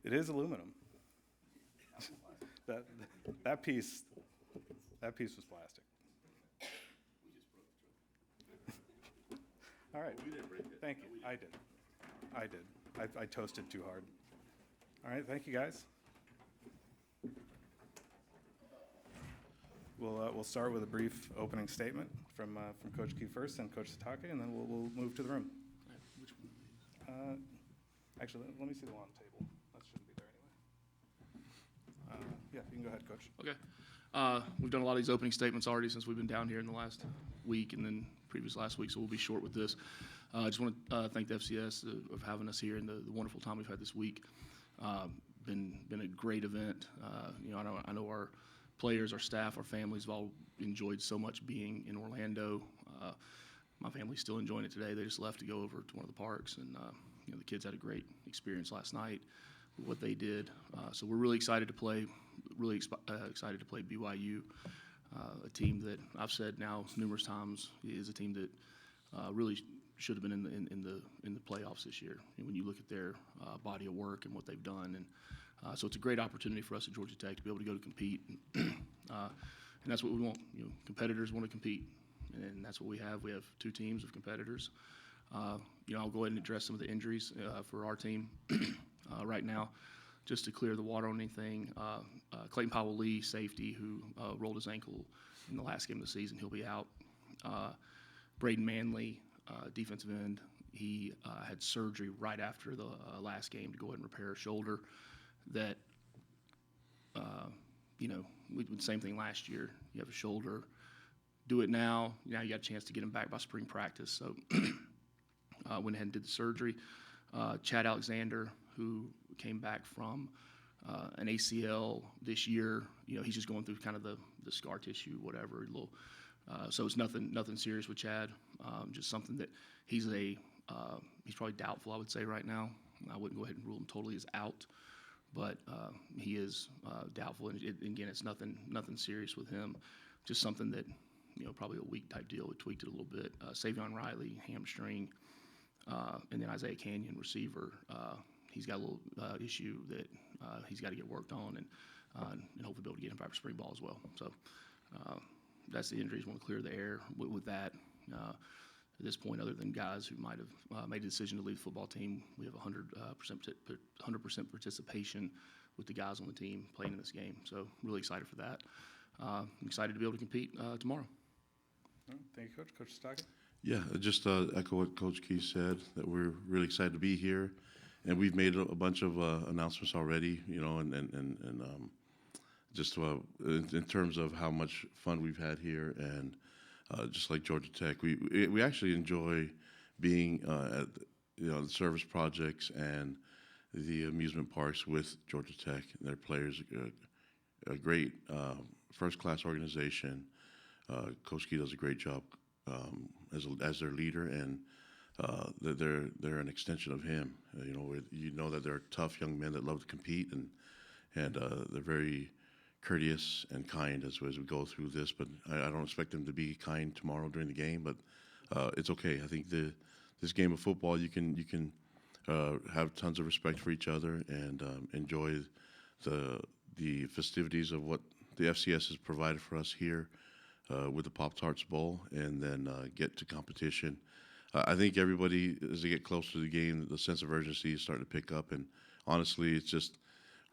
It is aluminum. that that piece was plastic. All right. We didn't break it. Thank you. I did. I toasted too hard. All right. Thank you, guys. We'll start with a brief opening statement from Coach Key first, and Coach Sitake, and then we'll move to the room. Which one? Actually, let me see the one on the table. That shouldn't be there anyway. Yeah, you can go ahead, Coach. Okay. We've done a lot of these opening statements already since we've been down here in the last week and then previous last week, so we'll be short with this. I just want to thank the FCS of having us here and the wonderful time we've had this week. Been a great event. I know our players, our staff, our families have all enjoyed so much being in Orlando. My family's still enjoying it today. They just left to go over to one of the parks, and the kids had a great experience last night with what they did. So we're really excited to play. Excited to play BYU, a team that I've said now numerous times is a team that really should have been in the playoffs this year. And when you look at their body of work and what they've done, and so it's a great opportunity for us at Georgia Tech to be able to go to compete, and that's what we want. Competitors want to compete, and that's what we have. We have two teams of competitors. I'll go ahead and address some of the injuries for our team right now. Just to clear the water on anything, Clayton Powell-Lee, safety, who rolled his ankle in the last game of the season, he'll be out. Braden Manley, defensive end, he had surgery right after the last game to go ahead and repair a shoulder that, we did the same thing last year. You have a shoulder, do it now. Now you got a chance to get him back by spring practice. So went ahead and did the surgery. Chad Alexander, who came back from an ACL this year, he's just going through kind of the scar tissue, whatever. So it's nothing serious with Chad. Just something that he's probably doubtful, I would say, right now. I wouldn't go ahead and rule him totally as out, but he is doubtful. And again, it's nothing serious with him. Just something that, probably a weak type deal. We tweaked it a little bit. Savion Riley, hamstring, and then Isaiah Canyon, receiver. He's got a little issue that he's got to get worked on, and hopefully be able to get him back for spring ball as well. So that's the injuries. Want to clear the air with that. At this point, other than guys who might have made a decision to leave the football team, we have 100% participation with the guys on the team playing in this game. So really excited for that. I'm excited to be able to compete tomorrow. All right, thank you, Coach. Coach Sitake? Yeah, just echo what Coach Key said, that we're really excited to be here. And we've made a bunch of announcements already, and just in terms of how much fun we've had here, and just like Georgia Tech, we actually enjoy being at the service projects and the amusement parks with Georgia Tech. Their players, a great first-class organization. Coach Key does a great job as their leader, and they're an extension of him. That they're tough young men that love to compete, and they're very courteous and kind as we go through this. But I don't expect them to be kind tomorrow during the game. But it's okay. I think this game of football, you can have tons of respect for each other and enjoy the festivities of what the FCS has provided for us here with the Pop-Tarts Bowl, and then get to competition. I think everybody, as they get closer to the game, the sense of urgency is starting to pick up. And honestly, it's just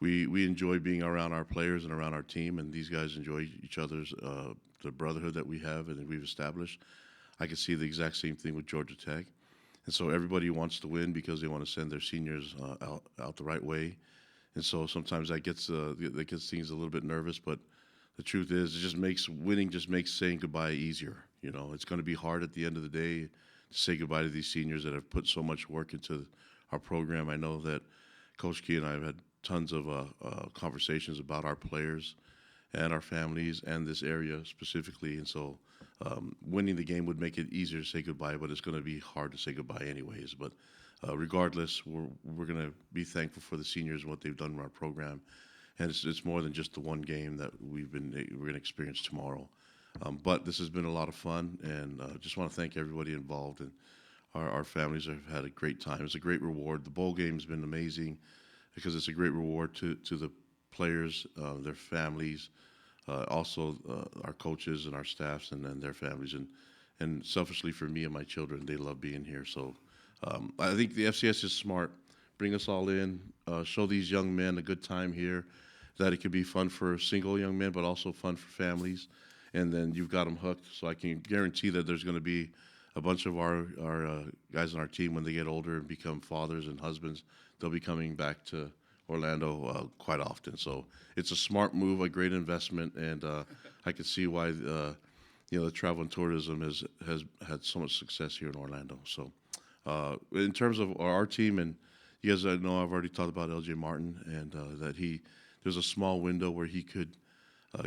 we enjoy being around our players and around our team, and these guys enjoy each other's the brotherhood that we have and that we've established. I can see the exact same thing with Georgia Tech. And so everybody wants to win because they want to send their seniors out the right way. And so sometimes that gets things a little bit nervous, but the truth is, winning just makes saying goodbye easier. It's going to be hard at the end of the day to say goodbye to these seniors that have put so much work into our program. I know that Coach Key and I have had tons of conversations about our players and our families and this area specifically. And so winning the game would make it easier to say goodbye, but it's going to be hard to say goodbye anyways. But regardless, we're going to be thankful for the seniors and what they've done in our program. And it's more than just the one game that we're going to experience tomorrow. But this has been a lot of fun, and just want to thank everybody involved. And our families have had a great time. It's a great reward. The bowl game's been amazing. because it's a great reward to the players, their families, also our coaches and our staffs and their families. And selfishly for me and my children, they love being here. So I think the FCS is smart. Bring us all in, show these young men a good time here, that it could be fun for single young men, but also fun for families. And then you've got them hooked. So I can guarantee that there's going to be a bunch of our guys on our team, when they get older and become fathers and husbands, they'll be coming back to Orlando quite often. So it's a smart move, a great investment, and I can see why the travel and tourism has had so much success here in Orlando. So in terms of our team, and you guys know I've already talked about LJ Martin, and that there's a small window where he could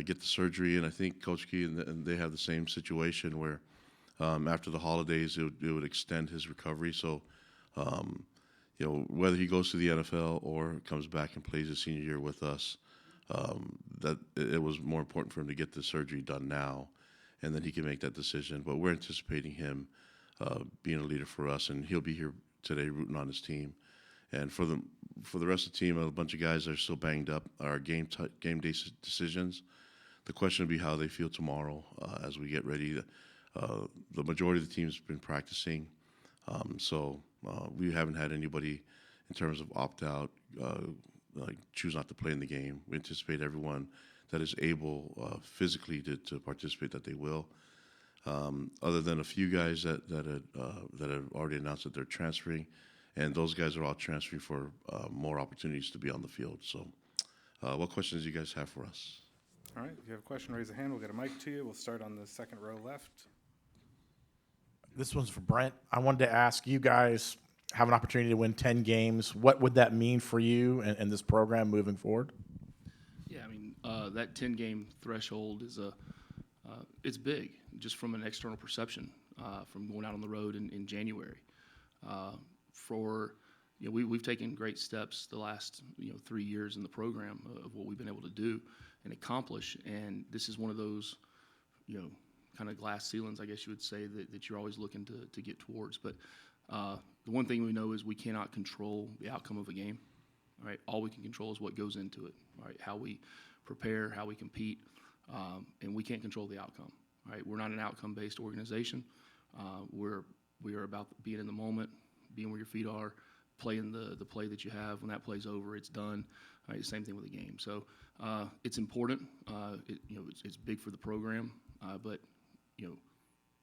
get the surgery, and I think Coach Key and they have the same situation where after the holidays it would extend his recovery. So whether he goes to the NFL or comes back and plays his senior year with us, that it was more important for him to get the surgery done now, and then he can make that decision. But we're anticipating him being a leader for us, and he'll be here today rooting on his team. And for the rest of the team, a bunch of guys that are still banged up. Our game day decisions. The question will be how they feel tomorrow as we get ready. The majority of the team's been practicing, so we haven't had anybody in terms of opt out, like choose not to play in the game. We anticipate everyone that is able physically to participate, that they will. Other than a few guys that have already announced that they're transferring, and those guys are all transferring for more opportunities to be on the field. So, what questions do you guys have for us? All right, if you have a question, raise a hand. We'll get a mic to you. We'll start on the second row left. This one's for Brent. I wanted to ask, you guys have an opportunity to win 10 games. What would that mean for you and this program moving forward? Yeah, I mean, that 10-game threshold is it's big, just from an external perception, from going out on the road in January. We've taken great steps the last 3 years in the program of what we've been able to do and accomplish, and this is one of those kind of glass ceilings, I guess you would say, that you're always looking to get towards. But the one thing we know is we cannot control the outcome of a game. Right? All we can control is what goes into it. Right? How we prepare, how we compete, and we can't control the outcome. Right? We're not an outcome-based organization. We are about being in the moment, being where your feet are, playing the play that you have. When that play's over, it's done. Right? Same thing with the game. So it's important. It's big for the program, but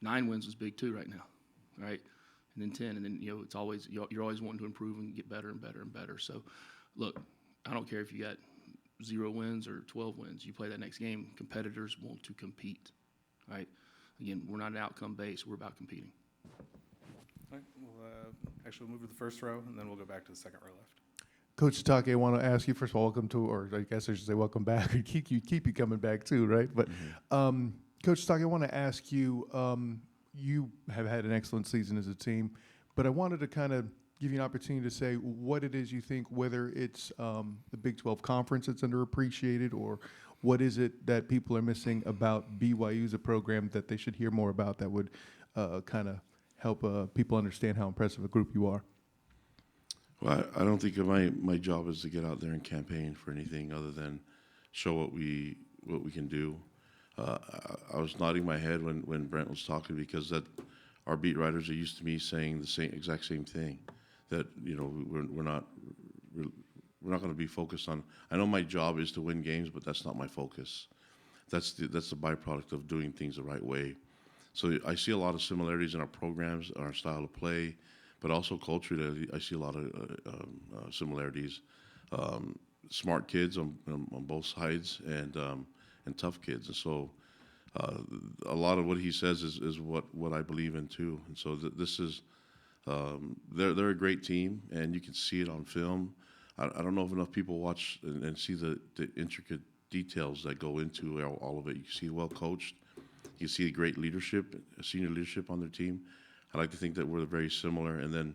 9 wins is big too right now, right? And then 10, and then it's always you're always wanting to improve and get better and better and better. So, look, I don't care if you got 0 wins or 12 wins. You play that next game. Competitors want to compete, right? Again, we're not an outcome based. We're about competing. All right, we'll move to the first row, and then we'll go back to the second row left. Coach Sitake, I want to ask you, first of all, welcome to, or I guess I should say welcome back. keep you coming back too, right? But Coach Sitake, I want to ask you, you have had an excellent season as a team, but I wanted to kind of give you an opportunity to say what it is you think, whether it's the Big 12 Conference that's underappreciated, or what is it that people are missing about BYU as a program that they should hear more about that would kind of help people understand how impressive a group you are? Well, I don't think my job is to get out there and campaign for anything other than show what we can do. I was nodding my head when Brent was talking, because that our beat writers are used to me saying the exact same thing, that we're not going to be focused on. I know my job is to win games, but that's not my focus. That's the byproduct of doing things the right way. So I see a lot of similarities in our programs, our style of play, but also culturally, I see a lot of similarities. Smart kids on both sides, and tough kids. And so a lot of what he says is what I believe in too. And so this is, they're a great team, and you can see it on film. I don't know if enough people watch and see the intricate details that go into all of it. You can see well coached. You see great leadership, senior leadership on their team. I like to think that we're very similar. And then,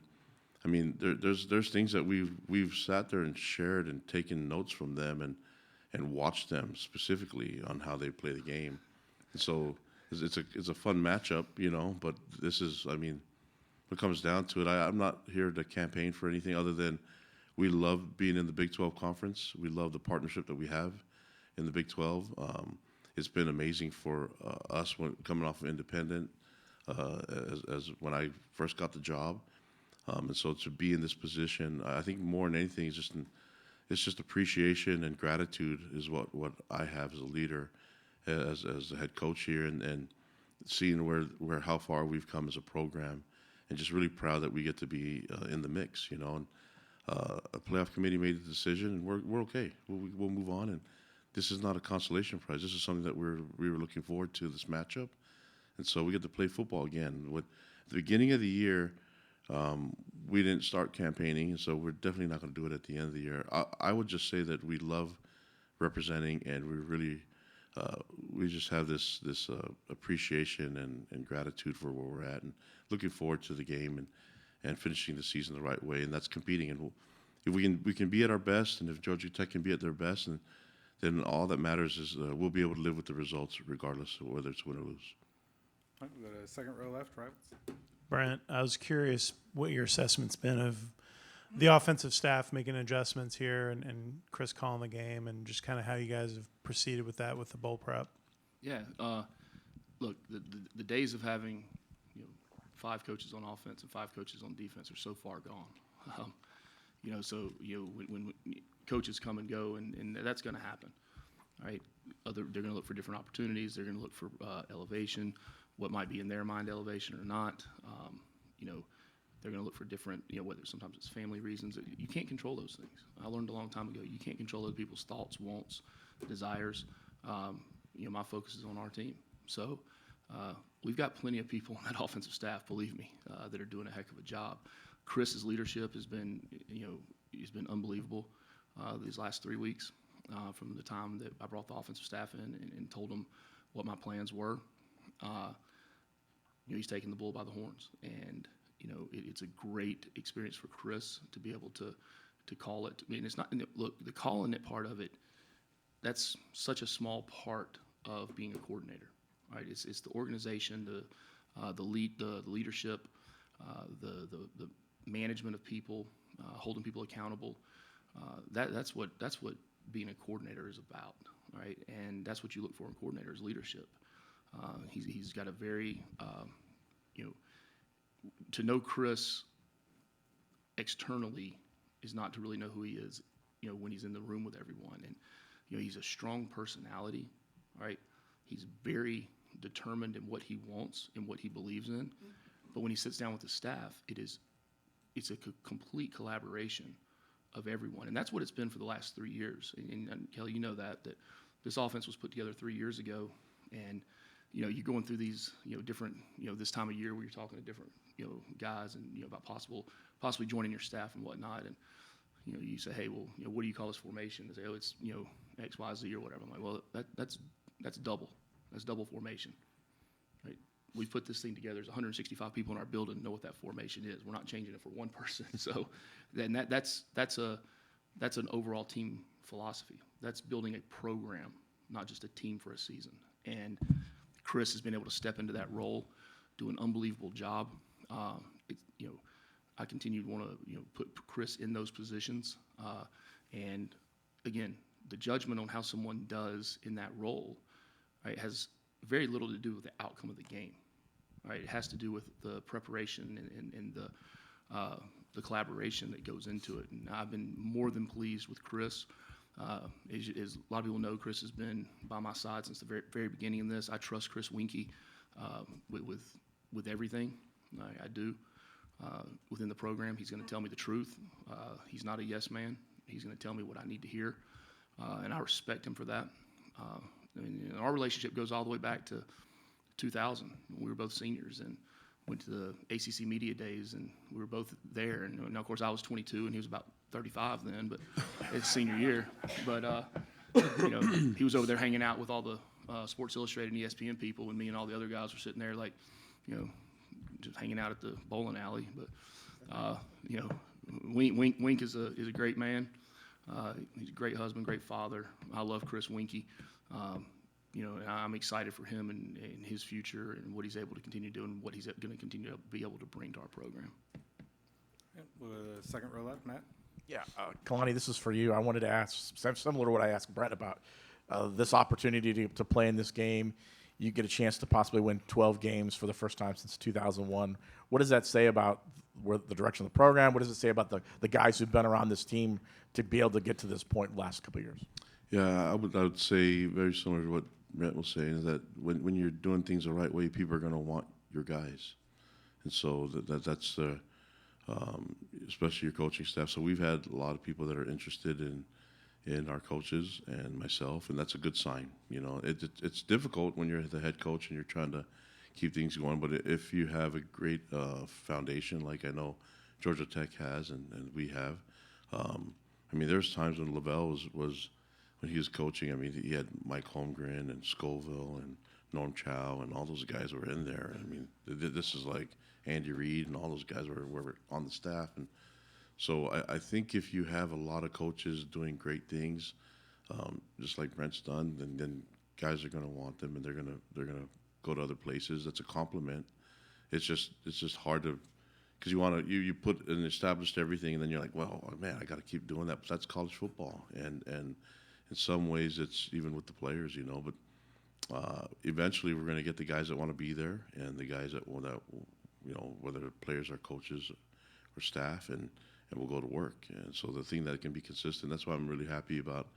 I mean, there's things that we've sat there and shared and taken notes from them and watched them specifically on how they play the game. And so it's a fun matchup, But this is, I mean, what comes down to it, I'm not here to campaign for anything other than we love being in the Big 12 Conference. We love the partnership that we have in the Big 12. It's been amazing for us coming off of independent as when I first got the job. And so to be in this position, I think more than anything, it's just appreciation and gratitude is what I have as a leader, as a head coach here, and seeing where how far we've come as a program, and just really proud that we get to be in the mix, you know. And a playoff committee made the decision, and we're okay. We'll move on, and this is not a consolation prize. This is something that we were looking forward to, this matchup, and so we get to play football again. At the beginning of the year, we didn't start campaigning, and so we're definitely not going to do it at the end of the year. I would just say that we love representing, and we really we just have this appreciation and gratitude for where we're at, and looking forward to the game and finishing the season the right way, and that's competing. And if we can be at our best, and if Georgia Tech can be at their best, and then all that matters is we'll be able to live with the results regardless of whether it's win or lose. All right, we go to second row left, right. Brent, I was curious what your assessment's been of the offensive staff making adjustments here and Chris calling the game, and just kind of how you guys have proceeded with that with the bowl prep. Yeah, look, the days of having 5 coaches on offense and 5 coaches on defense are so far gone. When coaches come and go, and that's going to happen, right? They're going to look for different opportunities. They're going to look for elevation, what might be in their mind elevation or not. They're going to look for different, whether sometimes it's family reasons. You can't control those things. I learned a long time ago, you can't control other people's thoughts, wants, desires. My focus is on our team. So we've got plenty of people on that offensive staff, believe me, that are doing a heck of a job. Chris's leadership has been, he's been unbelievable these last 3 weeks from the time that I brought the offensive staff in and told them what my plans were. He's taking the bull by the horns, and it's a great experience for Chris to be able to call it. I mean, it's not, look, the calling it part of it, that's such a small part of being a coordinator, right? It's the organization, the leadership, the management of people, holding people accountable. That's what being a coordinator is about, right? And that's what you look for in coordinators, leadership. He's got a very, to know Chris externally is not to really know who he is, when he's in the room with everyone. And, he's a strong personality, right? He's very determined in what he wants and what he believes in. But when he sits down with the staff, it's a complete collaboration of everyone. And that's what it's been for the last 3 years. And Kelly, that this offense was put together 3 years ago. And, you're going through these, different, this time of year where you're talking to different, guys and, about possibly joining your staff and whatnot. And, you say, hey, well, what do you call this formation? They say, oh, it's, X, Y, Z or whatever. I'm like, well, that's double. That's double formation, right? We put this thing together. There's 165 people in our building know what that formation is. We're not changing it for one person. So then that's an overall team philosophy. That's building a program, not just a team for a season. And Chris has been able to step into that role, do an unbelievable job. I continue to want to put Chris in those positions. And again, the judgment on how someone does in that role, right, has very little to do with the outcome of the game. Right, it has to do with the preparation and the collaboration that goes into it. And I've been more than pleased with Chris. As a lot of people know, Chris has been by my side since the very, very beginning of this. I trust Chris Winkie with everything. I do. Within the program, he's going to tell me the truth. He's not a yes man. He's going to tell me what I need to hear, and I respect him for that. Our relationship goes all the way back to 2000. We were both seniors and went to the ACC Media Days, and we were both there. And now, of course, I was 22, and he was about 35 then, but it's senior year. But, he was over there hanging out with all the Sports Illustrated and ESPN people, and me and all the other guys were sitting there like, just hanging out at the bowling alley. But, Wink is a great man. He's a great husband, great father. I love Chris Winkie. And I'm excited for him and his future and what he's able to continue doing, what he's going to continue to be able to bring to our program. Second row left, Matt. Yeah, Kalani, this is for you. I wanted to ask, similar to what I asked Brent about, this opportunity to play in this game. You get a chance to possibly win 12 games for the first time since 2001. What does that say about the direction of the program? What does it say about the guys who've been around this team to be able to get to this point the last couple of years? Yeah, I would say very similar to what Brent was saying, is that when you're doing things the right way, people are going to want your guys. And so that's especially your coaching staff. So we've had a lot of people that are interested in our coaches and myself, and that's a good sign. You know, it's difficult when you're the head coach and you're trying to keep things going, but if you have a great foundation, like I know Georgia Tech has and we have, I mean, there's times when Lavelle was when he was coaching. I mean, he had Mike Holmgren and Scoville and Norm Chow and all those guys were in there. I mean, this is like Andy Reid and all those guys were on the staff. And so I think if you have a lot of coaches doing great things, just like Brent's done, then guys are going to want them and they're gonna go to other places. That's a compliment. It's just hard to, because you put and established everything, and then you're like, well, man, I got to keep doing that. But that's college football, and in some ways, it's even with the players, you know. But eventually, we're going to get the guys that want to be there, and the guys that you know, whether players are coaches or staff, and we'll go to work. And so the thing that can be consistent, that's why I'm really happy about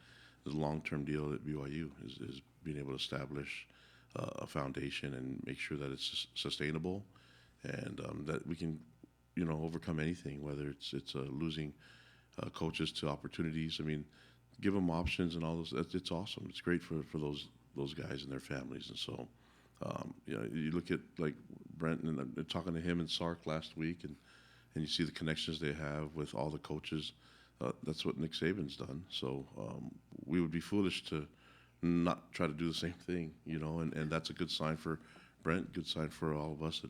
the long-term deal at BYU is being able to establish a foundation and make sure that it's sustainable, and that we can, you know, overcome anything, whether it's losing coaches to opportunities. I mean, give them options and all those. It's awesome. It's great for those guys and their families. And so, you know, you look at like Brent and talking to him and Sark last week, and you see the connections they have with all the coaches. That's what Nick Saban's done. So we would be foolish to not try to do the same thing, you know, and that's a good sign for Brent, good sign for all of us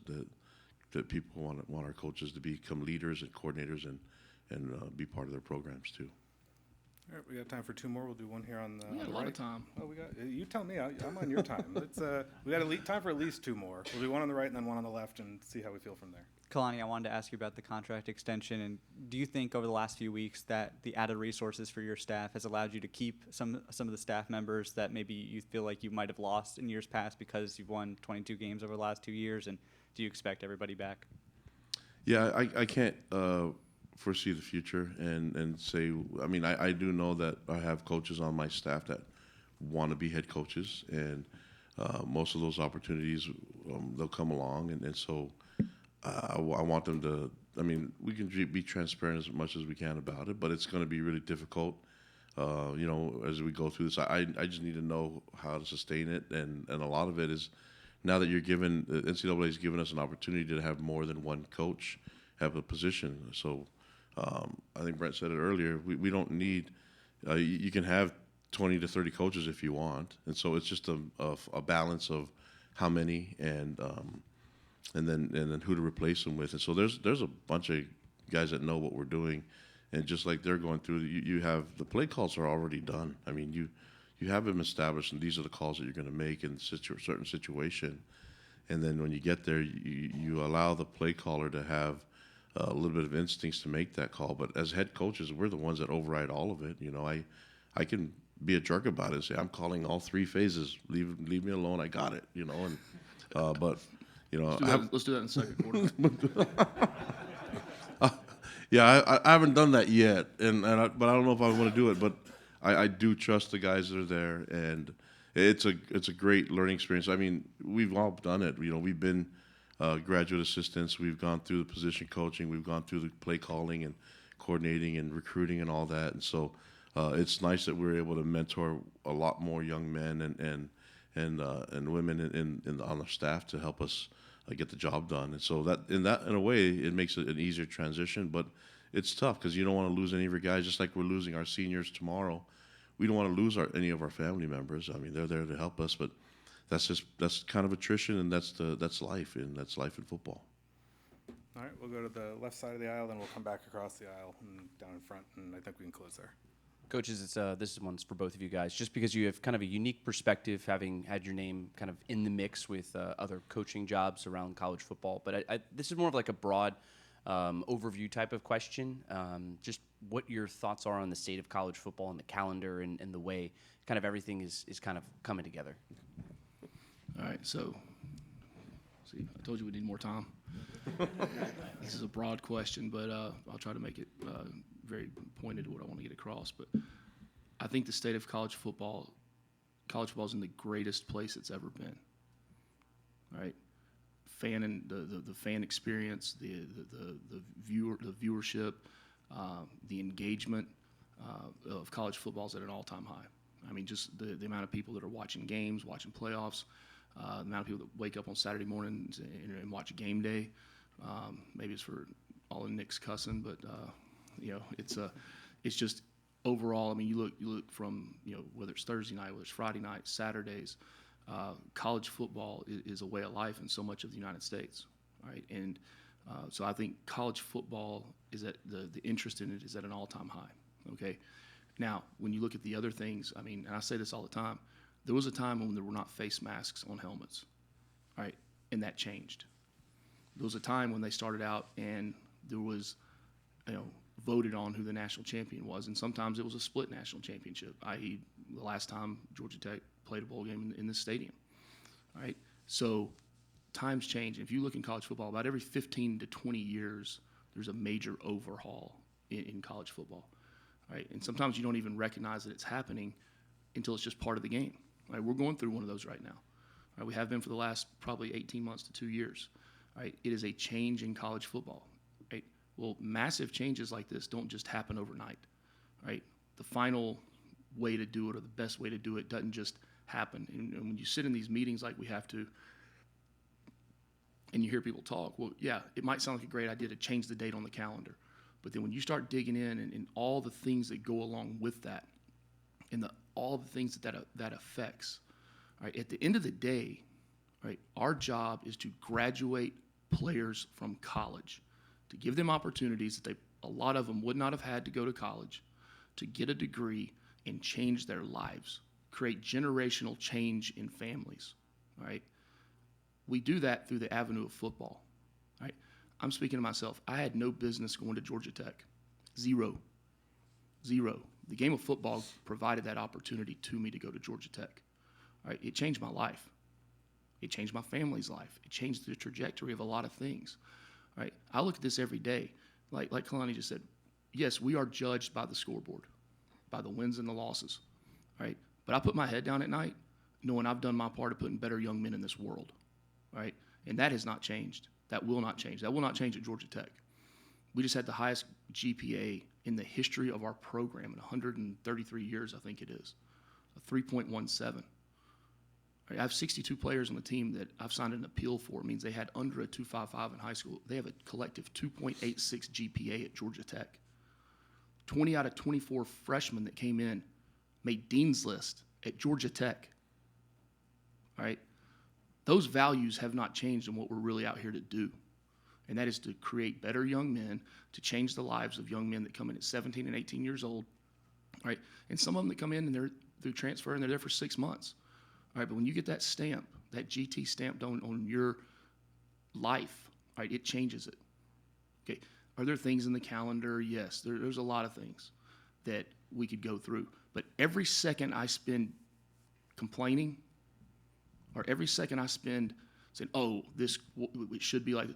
that people want our coaches to become leaders and coordinators and be part of their programs too. All right, we got time for two more. We'll do one here on the We got on a the lot right. of time. Oh, we got. You tell me. I'm on your time. We got time for at least two more. We'll do one on the right and then one on the left, and see how we feel from there. Kalani, I wanted to ask you about the contract extension, and do you think over the last few weeks that the added resources for your staff has allowed you to keep some of the staff members that maybe you feel like you might have lost in years past because you've won 22 games over the last 2 years, and do you expect everybody back? Yeah, I can't foresee the future and say, I mean, I do know that I have coaches on my staff that want to be head coaches, and most of those opportunities, they'll come along, and so I want them to, I mean, we can be transparent as much as we can about it, but it's going to be really difficult, you know, as we go through this. I just need to know how to sustain it, and a lot of it is now that the NCAA has given us an opportunity to have more than one coach have a position. So I think Brent said it earlier, we don't need, you can have 20 to 30 coaches if you want, and so it's just a balance of how many and then who to replace them with. And so there's a bunch of guys that know what we're doing, and just like they're going through, you have the play calls are already done. I mean, you have them established, and these are the calls that you're going to make in a certain situation. And then when you get there, you allow the play caller to have a little bit of instincts to make that call. But as head coaches, we're the ones that override all of it. You know, I can be a jerk about it and say, I'm calling all three phases. Leave me alone. I got it. You know, and but you know, Let's do that in the second quarter. yeah, I haven't done that yet, but I don't know if I want to do it. But I do trust the guys that are there, and it's a great learning experience. I mean, we've all done it. You know, we've been graduate assistants. We've gone through the position coaching. We've gone through the play calling and coordinating and recruiting and all that. And so it's nice that we're able to mentor a lot more young men and women on the staff to help us get the job done. And so in a way, it makes it an easier transition. But it's tough because you don't want to lose any of your guys. Just like we're losing our seniors tomorrow, we don't want to lose any of our family members. I mean, they're there to help us, but that's kind of attrition, and that's life, and that's life in football. All right, we'll go to the left side of the aisle, then we'll come back across the aisle and down in front, and I think we can close there. Coaches, this one's for both of you guys. Just because you have kind of a unique perspective, having had your name kind of in the mix with other coaching jobs around college football, but this is more of like a broad overview type of question. Just what your thoughts are on the state of college football and the calendar and the way kind of everything is kind of coming together. All right, so, see, I told you we need more time. This is a broad question, but I'll try to make it very pointed to what I want to get across. But I think the state of college football is in the greatest place it's ever been. All right, the fan experience, the viewership, the engagement of college football is at an all-time high. I mean, just the amount of people that are watching games, watching playoffs, the amount of people that wake up on Saturday mornings and watch game day. Maybe it's for all of Nick's cussing, but it's just overall. I mean, you look from whether it's Thursday night, whether it's Friday night, Saturdays. College football is a way of life in so much of the United States, right? And so I think college football is at the interest in it is at an all-time high. Okay, now when you look at the other things, I mean, and I say this all the time, there was a time when there were not face masks on helmets, right? And that changed. There was a time when they started out and there was, voted on who the national champion was, and sometimes it was a split national championship, i.e. the last time Georgia Tech played a bowl game in this stadium, right? So times change. If you look in college football, about every 15 to 20 years, there's a major overhaul in college football, right? And sometimes you don't even recognize that it's happening until it's just part of the game, right? We're going through one of those right now, right? We have been for the last probably 18 months to 2 years, right? It is a change in college football, right? Well, massive changes like this don't just happen overnight, right? The final way to do it or the best way to do it doesn't just happen. And when you sit in these meetings like we have to, and you hear people talk, well, yeah, it might sound like a great idea to change the date on the calendar. But then when you start digging in and all the things that go along with that and all the things that affects, right, at the end of the day, right, our job is to graduate players from college, to give them opportunities that a lot of them would not have had to go to college, to get a degree and change their lives, create generational change in families, right? We do that through the avenue of football, right? I'm speaking to myself. I had no business going to Georgia Tech. Zero. The game of football provided that opportunity to me to go to Georgia Tech, right? It changed my life. It changed my family's life. It changed the trajectory of a lot of things, right? I look at this every day. Like Kalani just said, yes, we are judged by the scoreboard, by the wins and the losses, right? But I put my head down at night knowing I've done my part of putting better young men in this world, right? And that has not changed. That will not change. That will not change at Georgia Tech. We just had the highest GPA in the history of our program in 133 years, I think it is, a 3.17. I have 62 players on the team that I've signed an appeal for. It means they had under a 2.55 in high school. They have a collective 2.86 GPA at Georgia Tech. 20 out of 24 freshmen that came in made Dean's List at Georgia Tech. All right? Those values have not changed in what we're really out here to do, and that is to create better young men, to change the lives of young men that come in at 17 and 18 years old. All right? And some of them that come in and they're transfer and they're there for 6 months. All right, but when you get that stamp, that GT stamped on your life, all right, it changes it. Okay, are there things in the calendar? Yes, there's a lot of things that we could go through. But every second I spend complaining, or every second I spend saying, oh, it should be like, all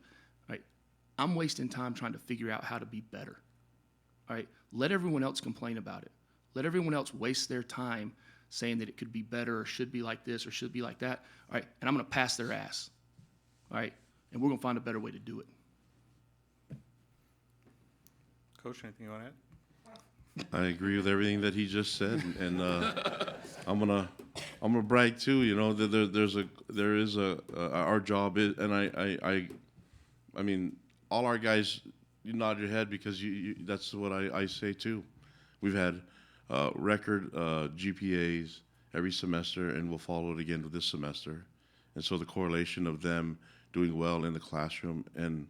right, I'm wasting time trying to figure out how to be better. All right, let everyone else complain about it. Let everyone else waste their time saying that it could be better or should be like this or should be like that. All right, and I'm going to pass their ass. All right, and we're going to find a better way to do it. Coach, anything you want to add? I agree with everything that he just said, and I'm gonna brag too. You know, there is our job is, and I mean, all our guys, you nod your head because you that's what I say too. We've had record GPAs every semester, and we'll follow it again with this semester. And so the correlation of them doing well in the classroom and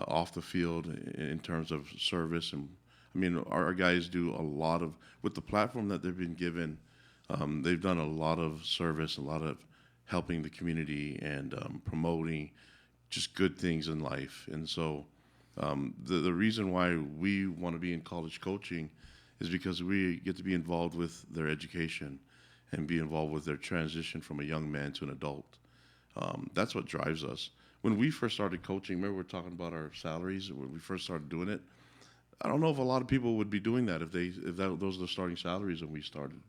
off the field in terms of service, and I mean, our guys do a lot of, with the platform that they've been given, they've done a lot of service, a lot of helping the community and promoting just good things in life. And so The reason why we want to be in college coaching is because we get to be involved with their education and be involved with their transition from a young man to an adult. That's what drives us. When we first started coaching, remember we were talking about our salaries when we first started doing it. I don't know if a lot of people would be doing that if those are the starting salaries when we started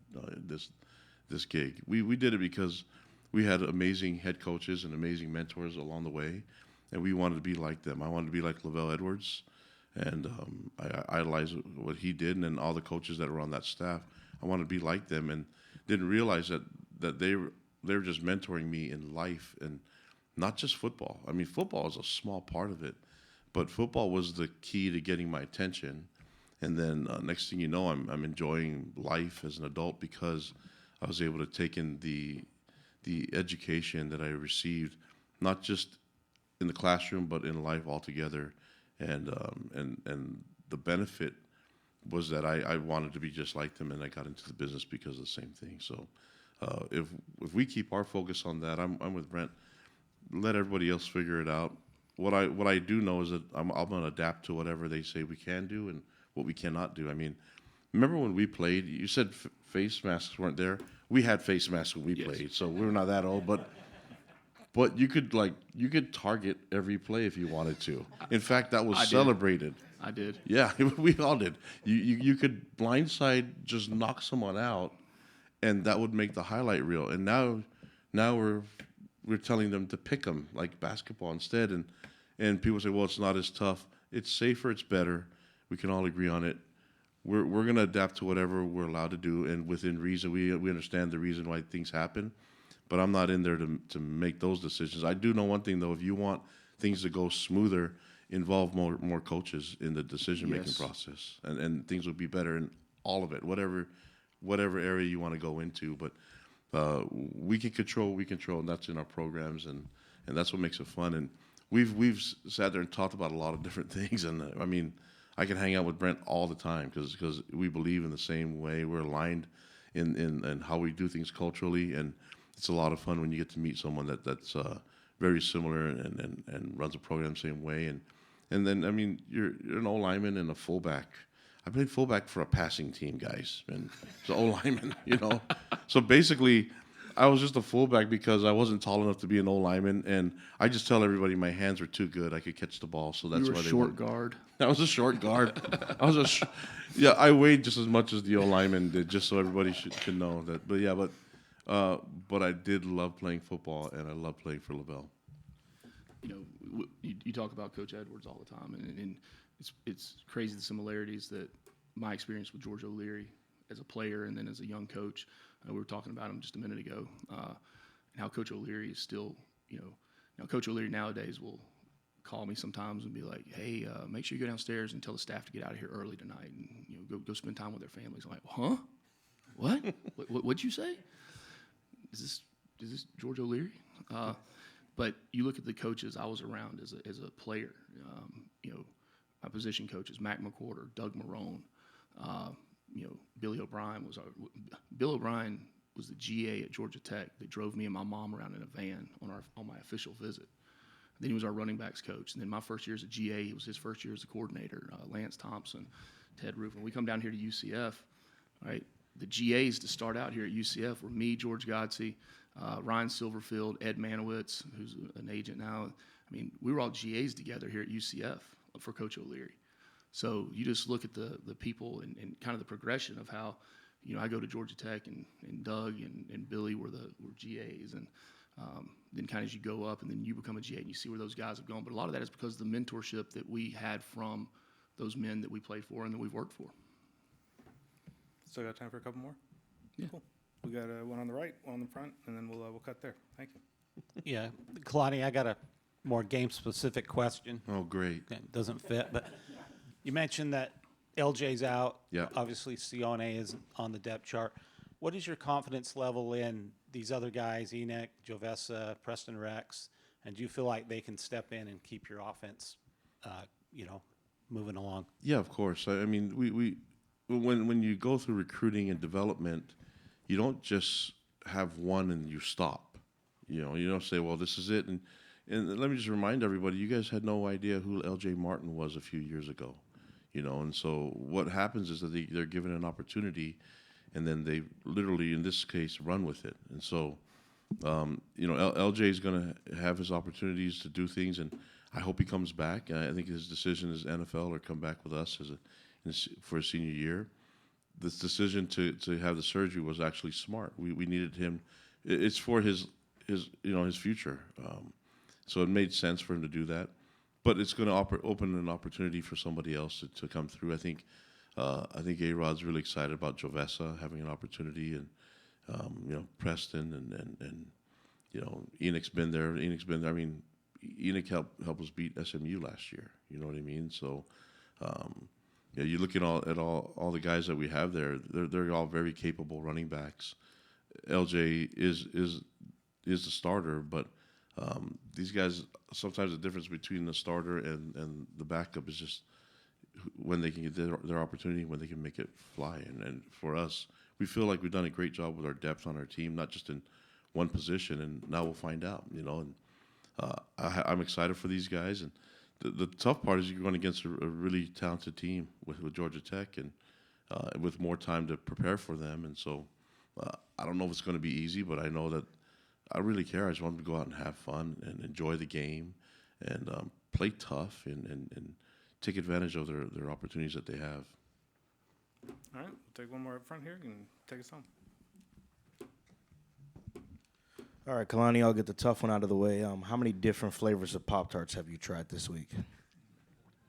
this gig. We did it because we had amazing head coaches and amazing mentors along the way, and we wanted to be like them. I wanted to be like Lavelle Edwards, and I idolized what he did, and then all the coaches that were on that staff. I wanted to be like them, and didn't realize that they were just mentoring me in life, and not just football. I mean, football is a small part of it, but football was the key to getting my attention. And then next thing you know, I'm enjoying life as an adult because I was able to take in the education that I received, not just in the classroom, but in life altogether. And the benefit was that I wanted to be just like them, and I got into the business because of the same thing. So if we keep our focus on that, I'm with Brent. Let everybody else figure it out. What I do know is that I'm going to adapt to whatever they say we can do and what we cannot do. I mean, remember when we played? You said face masks weren't there. We had face masks when we played, so we're not that old. But you could target every play if you wanted to. In fact, that was celebrated. I did. Yeah, we all did. You could blindside just knock someone out, and that would make the highlight reel. And now we're telling them to pick them like basketball instead. And people say, well, it's not as tough. It's safer. It's better. We can all agree on it. We're going to adapt to whatever we're allowed to do, and within reason. We understand the reason why things happen, but I'm not in there to make those decisions. I do know one thing, though. If you want things to go smoother, involve more coaches in the decision-making process, and things will be better in all of it, whatever area you want to go into. But we can control, and that's in our programs, and that's what makes it fun. And we've sat there and talked about a lot of different things, and I mean, I can hang out with Brent all the time because we believe in the same way. We're aligned in how we do things culturally, and it's a lot of fun when you get to meet someone that's very similar and runs a program the same way. And then, I mean, you're an O-lineman and a fullback. I played fullback for a passing team, guys, and it's O-lineman, you know. So basically, I was just a fullback because I wasn't tall enough to be an O-lineman, and I just tell everybody my hands were too good. I could catch the ball, so that's You were why a they short went. guard. I was a short guard. I weighed just as much as the O-lineman did, just so everybody should know that. But I did love playing football, and I love playing for Lavelle. You know, you talk about Coach Edwards all the time, and it's crazy the similarities that my experience with George O'Leary as a player and then as a young coach. We were talking about him just a minute ago, and how Coach O'Leary is still, you know, now Coach O'Leary nowadays will call me sometimes and be like, hey, make sure you go downstairs and tell the staff to get out of here early tonight, and you know, go spend time with their families. I'm like, huh? What? What'd you say? Is this George O'Leary? But you look at the coaches I was around as a player. You know, my position coaches, Mac McWhorter, Doug Marone. You know, Billy O'Brien Bill O'Brien was the GA at Georgia Tech that drove me and my mom around in a van on my official visit. Then he was our running backs coach. And then my first year as a GA, it was his first year as a coordinator. Lance Thompson, Ted Roof. When we come down here to UCF, right, the GAs to start out here at UCF were me, George Godsey, Ryan Silverfield, Ed Manowitz, who's an agent now. I mean, we were all GAs together here at UCF for Coach O'Leary. So you just look at the people and kind of the progression of how, you know, I go to Georgia Tech and Doug and Billy were GAs, and then kind of as you go up and then you become a GA and you see where those guys have gone. But a lot of that is because of the mentorship that we had from those men that we played for and that we've worked for. Still got time for a couple more? Yeah. Cool. We got one on the right, one on the front, and then we'll cut there. Thank you. Yeah, Kalani, I got a more game-specific question. Oh, great. It doesn't fit, but you mentioned that LJ's out. Yeah. Obviously, Sione is on the depth chart. What is your confidence level in these other guys, Enoch, Jovessa, Preston Rex, and do you feel like they can step in and keep your offense, you know, moving along? Yeah, of course. I mean, when you go through recruiting and development, you don't just have one and you stop. You know, you don't say, well, this is it. And let me just remind everybody, you guys had no idea who L.J. Martin was a few years ago, and so what happens is that they're given an opportunity, and then they literally, in this case, run with it. And so, LJ is going to have his opportunities to do things, and I hope he comes back. I think his decision is NFL or come back with us for his senior year. This decision to have the surgery was actually smart. We needed him. It's for his future. So it made sense for him to do that. But it's going to open an opportunity for somebody else to come through. I think A-Rod's really excited about Jovessa having an opportunity, and Preston and Enoch's been there. I mean, Enoch helped us beat SMU last year. You know what I mean? So, you look at all the guys that we have there. They're all very capable running backs. LJ is the starter, but these guys, sometimes the difference between the starter and the backup is just when they can get their opportunity, when they can make it fly. And for us, we feel like we've done a great job with our depth on our team, not just in one position, and now we'll find out, And I'm excited for these guys. And the tough part is you're going against a really talented team with Georgia Tech, and with more time to prepare for them. And so I don't know if it's going to be easy, but I know that I really care. I just want them to go out and have fun and enjoy the game and play tough and take advantage of their opportunities that they have. All right, we'll take one more up front here and take us home. All right, Kalani, I'll get the tough one out of the way. How many different flavors of Pop-Tarts have you tried this week?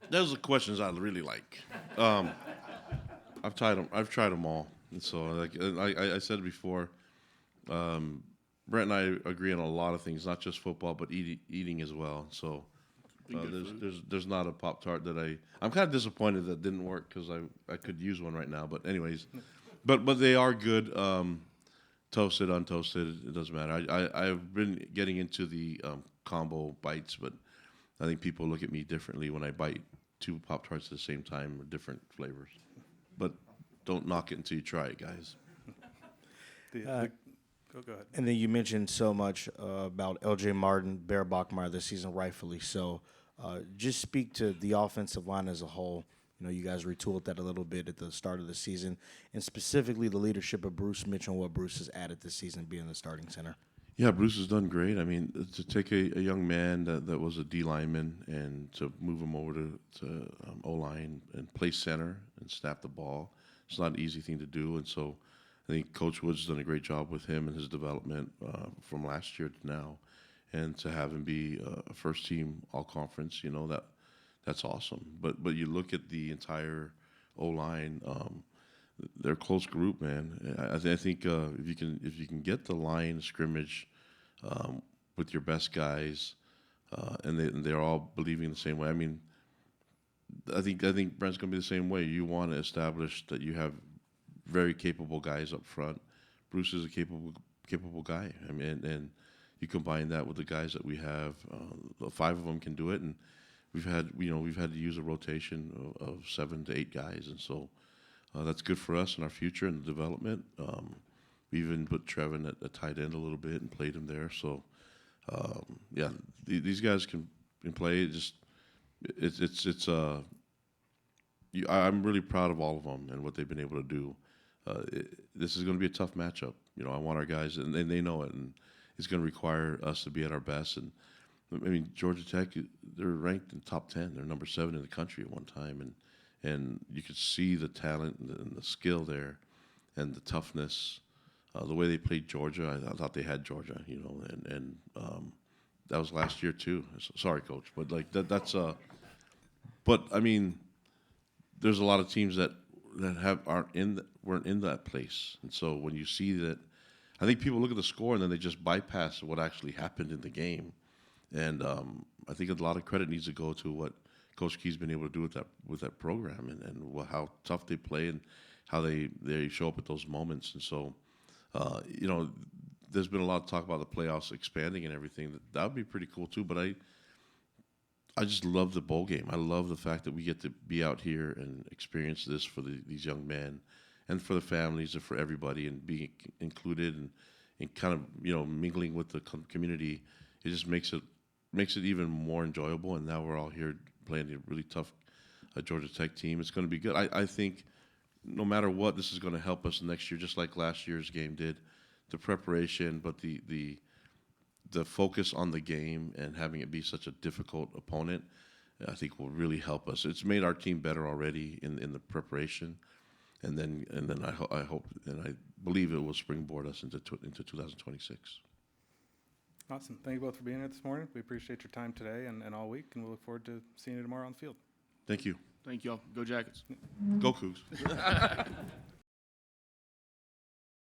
Those are the questions I really like. I've tried them all. And so, like I said before, Brent and I agree on a lot of things, not just football, but eating as well. So there's not a Pop-Tart that I'm kind of disappointed that didn't work because I could use one right now. But anyways, but they are good. Toasted, untoasted, it doesn't matter. I've been getting into the combo bites, but I think people look at me differently when I bite two Pop-Tarts at the same time with different flavors. But don't knock it until you try it, guys. Go ahead. And then you mentioned so much about L.J. Martin, Bear Bachmeyer this season, rightfully so. Just speak to the offensive line as a whole. You guys retooled that a little bit at the start of the season, and specifically the leadership of Bruce Mitchell and what Bruce has added this season being the starting center. Yeah, Bruce has done great. I mean, to take a young man that was a D lineman and to move him over to O-line and play center and snap the ball, it's not an easy thing to do. And so I think Coach Woods has done a great job with him and his development from last year to now. And to have him be a first-team all-conference, that's awesome. But you look at the entire O-line, they're a close group, man. I think if you can get the line scrimmage with your best guys, and they're all believing the same way. I mean, I think Brent's gonna be the same way. You want to establish that you have very capable guys up front. Bruce is a capable guy. I mean, and you combine that with the guys that we have. The 5 of them can do it, and we've had to use a rotation of 7 to 8 guys, and so that's good for us in our future and the development. We even put Trevin at tight end a little bit and played him there. So these guys can play. I'm really proud of all of them and what they've been able to do. This is going to be a tough matchup. I want our guys, and they know it, and it's going to require us to be at our best. And I mean, Georgia Tech, they're ranked in top 10. They're number 7 in the country at one time, and you could see the talent and the skill there, and the toughness, the way they played Georgia. I thought they had Georgia, and that was last year too. Sorry, Coach, but like that's. But I mean, there's a lot of teams that weren't in that place, and so when you see that, I think people look at the score and then they just bypass what actually happened in the game. And I think a lot of credit needs to go to what Coach Key's been able to do with that program and how tough they play and how they show up at those moments. And so, there's been a lot of talk about the playoffs expanding and everything. That would be pretty cool too. But I just love the bowl game. I love the fact that we get to be out here and experience this for these young men and for the families and for everybody, and being included and kind of mingling with the community. It just makes it makes it even more enjoyable. And now we're all here playing a really tough Georgia Tech team. It's going to be good. I think no matter what, this is going to help us next year, just like last year's game did. The preparation, but the focus on the game and having it be such a difficult opponent, I think will really help us. It's made our team better already in the preparation, and then I hope and I believe it will springboard us into 2026. Awesome. Thank you both for being here this morning. We appreciate your time today and all week, and we look forward to seeing you tomorrow on the field. Thank you. Thank y'all. Go Jackets. Go Cougs.